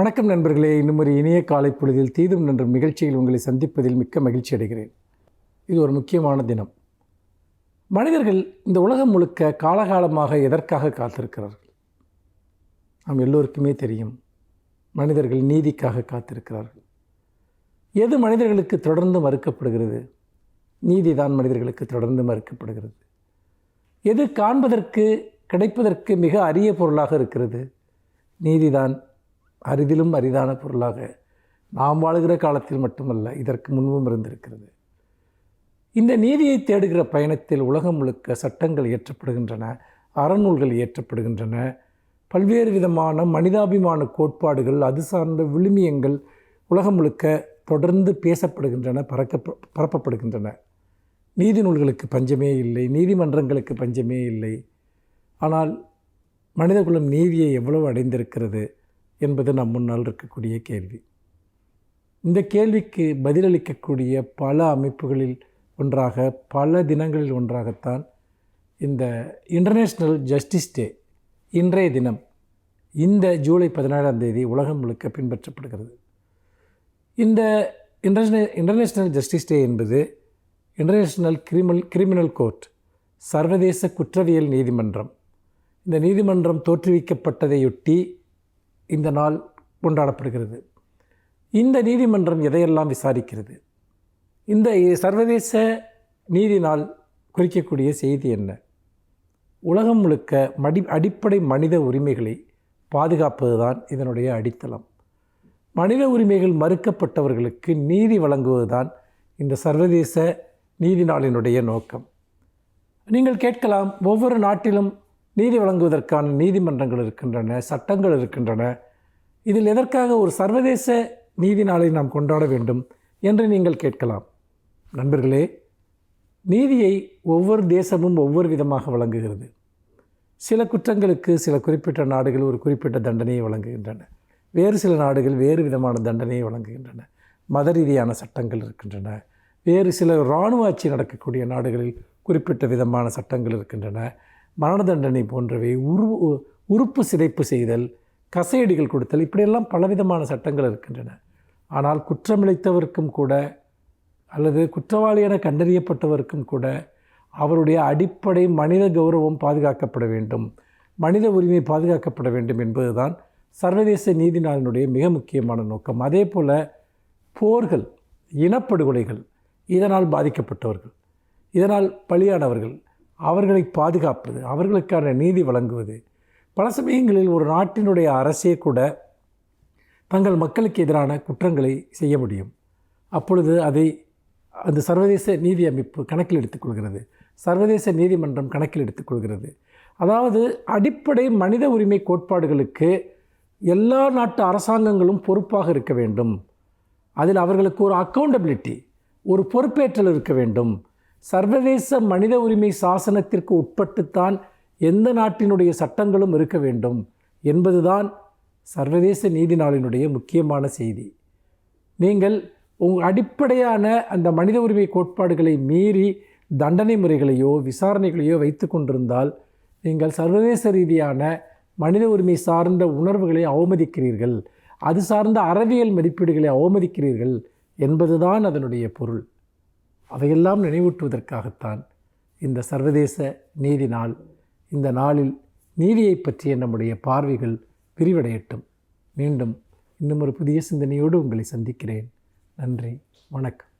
வணக்கம் நண்பர்களே. இன்னும் ஒரு இனிய காலை பொழுதில் தீதும் நன்ற நிகழ்ச்சியில் உங்களை சந்திப்பதில் மிக்க மகிழ்ச்சி அடைகிறேன். இது ஒரு முக்கியமான தினம். மனிதர்கள் இந்த உலகம் முழுக்க காலகாலமாக எதற்காக காத்திருக்கிறார்கள்? நாம் எல்லோருக்குமே தெரியும். மனிதர்கள் நீதிக்காக காத்திருக்கிறார்கள். எது மனிதர்களுக்கு தொடர்ந்து மறுக்கப்படுகிறது? நீதிதான் மனிதர்களுக்கு தொடர்ந்து மறுக்கப்படுகிறது. எது காண்பதற்கு கிடைப்பதற்கு மிக அரிய பொருளாக இருக்கிறது? நீதிதான் அரிதிலும் அரிதான பொருளாக நாம் வாழ்கிற காலத்தில் மட்டுமல்ல, இதற்கு முன்பும் இருந்திருக்கிறது. இந்த நீதியை தேடுகிற பயணத்தில் உலகம் முழுக்க சட்டங்கள் இயற்றப்படுகின்றன, அறநூல்கள் இயற்றப்படுகின்றன, பல்வேறு விதமான மனிதாபிமான கோட்பாடுகள், அது சார்ந்த விழுமியங்கள் உலகம் முழுக்க தொடர்ந்து பேசப்படுகின்றன, பரப்பப்படுகின்றன. நீதி நூல்களுக்கு பஞ்சமே இல்லை, நீதிமன்றங்களுக்கு பஞ்சமே இல்லை. ஆனால் மனிதகுலம் நீதியை எவ்வளவு அடைந்திருக்கிறது என்பது நம் முன்னால் இருக்கக்கூடிய கேள்வி. இந்த கேள்விக்கு பதிலளிக்கக்கூடிய பல அமைப்புகளில் ஒன்றாக, பல தினங்களில் ஒன்றாகத்தான் இந்த இன்டர்நேஷ்னல் ஜஸ்டிஸ் டே, இன்றைய தினம், இந்த ஜூலை 17ஆம் தேதி உலகம் முழுக்க பின்பற்றப்படுகிறது. இந்த இன்டர்நேஷ்னல் ஜஸ்டிஸ் டே என்பது இன்டர்நேஷ்னல் கிரிமினல் கோர்ட், சர்வதேச குற்றவியல் நீதிமன்றம். இந்த நீதிமன்றம் தோற்றுவிக்கப்பட்டதையொட்டி இந்த நாள் கொண்டாடப்படுகிறது. இந்த நீதிமன்றம் எதையெல்லாம் விசாரிக்கிறது? இந்த சர்வதேச நீதி நாள் குறிக்கக்கூடிய செய்தி என்ன? உலகம் முழுக்க அடிப்படை மனித உரிமைகளை பாதுகாப்பது தான் இதனுடைய அடித்தளம். மனித உரிமைகள் மறுக்கப்பட்டவர்களுக்கு நீதி வழங்குவது தான் இந்த சர்வதேச நீதி நாளினுடைய நோக்கம். நீங்கள் கேட்கலாம், ஒவ்வொரு நாட்டிலும் நீதி வழங்குவதற்கான நீதிமன்றங்கள் இருக்கின்றன, சட்டங்கள் இருக்கின்றன, இதில் எதற்காக ஒரு சர்வதேச நீதி நாளை நாம் கொண்டாட வேண்டும் என்று நீங்கள் கேட்கலாம். நண்பர்களே, நீதியை ஒவ்வொரு தேசமும் ஒவ்வொரு விதமாக வழங்குகிறது. சில குற்றங்களுக்கு சில குறிப்பிட்ட நாடுகள் ஒரு குறிப்பிட்ட தண்டனையை வழங்குகின்றன, வேறு சில நாடுகள் வேறு விதமான தண்டனையை வழங்குகின்றன. மத ரீதியான சட்டங்கள் இருக்கின்றன. வேறு சில இராணுவ ஆட்சி நடக்கக்கூடிய நாடுகளில் குறிப்பிட்ட விதமான சட்டங்கள் இருக்கின்றன. மரண தண்டனை போன்றவை, உறுப்பு சிதைப்பு செய்தல், கசையடிகள் கொடுத்தல், இப்படியெல்லாம் பலவிதமான சட்டங்கள் இருக்கின்றன. ஆனால் குற்றமிழைத்தவருக்கும் கூட அல்லது குற்றவாளி என கண்டறியப்பட்டவருக்கும் கூட அவருடைய அடிப்படை மனித கௌரவம் பாதுகாக்கப்பட வேண்டும், மனித உரிமை பாதுகாக்கப்பட வேண்டும் என்பதுதான் சர்வதேச நீதி நாளினுடைய மிக முக்கியமான நோக்கம். அதே போல் போர்கள், இனப்படுகொலைகள், இதனால் பாதிக்கப்பட்டவர்கள், இதனால் பலியானவர்கள், அவர்களை பாதுகாப்பது, அவர்களுக்கான நீதி வழங்குவது. பல சமயங்களில் ஒரு நாட்டினுடைய அரசே கூட தங்கள் மக்களுக்கு எதிரான குற்றங்களை செய்ய முடியும். அப்பொழுது அதை அந்த சர்வதேச நீதி அமைப்பு கணக்கில் எடுத்துக்கொள்கிறது, சர்வதேச நீதிமன்றம் கணக்கில் எடுத்துக்கொள்கிறது. அதாவது அடிப்படை மனித உரிமை கோட்பாடுகளுக்கு எல்லா நாட்டு அரசாங்கங்களும் பொறுப்பாக இருக்க வேண்டும். அதில் அவர்களுக்கு ஒரு அக்கௌண்டபிலிட்டி, ஒரு பொறுப்பேற்றல் இருக்க வேண்டும். சர்வதேச மனித உரிமை சாசனத்திற்கு உட்பட்டுத்தான் எந்த நாட்டினுடைய சட்டங்களும் இருக்க வேண்டும் என்பதுதான் சர்வதேச நீதி நாளினுடைய முக்கியமான செய்தி. நீங்கள் அடிப்படையான அந்த மனித உரிமை கோட்பாடுகளை மீறி தண்டனை முறைகளையோ விசாரணைகளையோ வைத்து கொண்டிருந்தால் நீங்கள் சர்வதேச ரீதியான மனித உரிமை சார்ந்த உணர்வுகளை அவமதிக்கிறீர்கள், அது சார்ந்த அறவியல் மதிப்பீடுகளை அவமதிக்கிறீர்கள் என்பதுதான் அதனுடைய பொருள். அதையெல்லாம் நினைவூட்டுவதற்காகத்தான் இந்த சர்வதேச நீதி நாள். இந்த நாளில் நீதியை பற்றிய நம்முடைய பார்வைகள் விரிவடையட்டும். மீண்டும் இன்னும் ஒரு புதிய சிந்தனையோடு உங்களை சந்திக்கிறேன். நன்றி, வணக்கம்.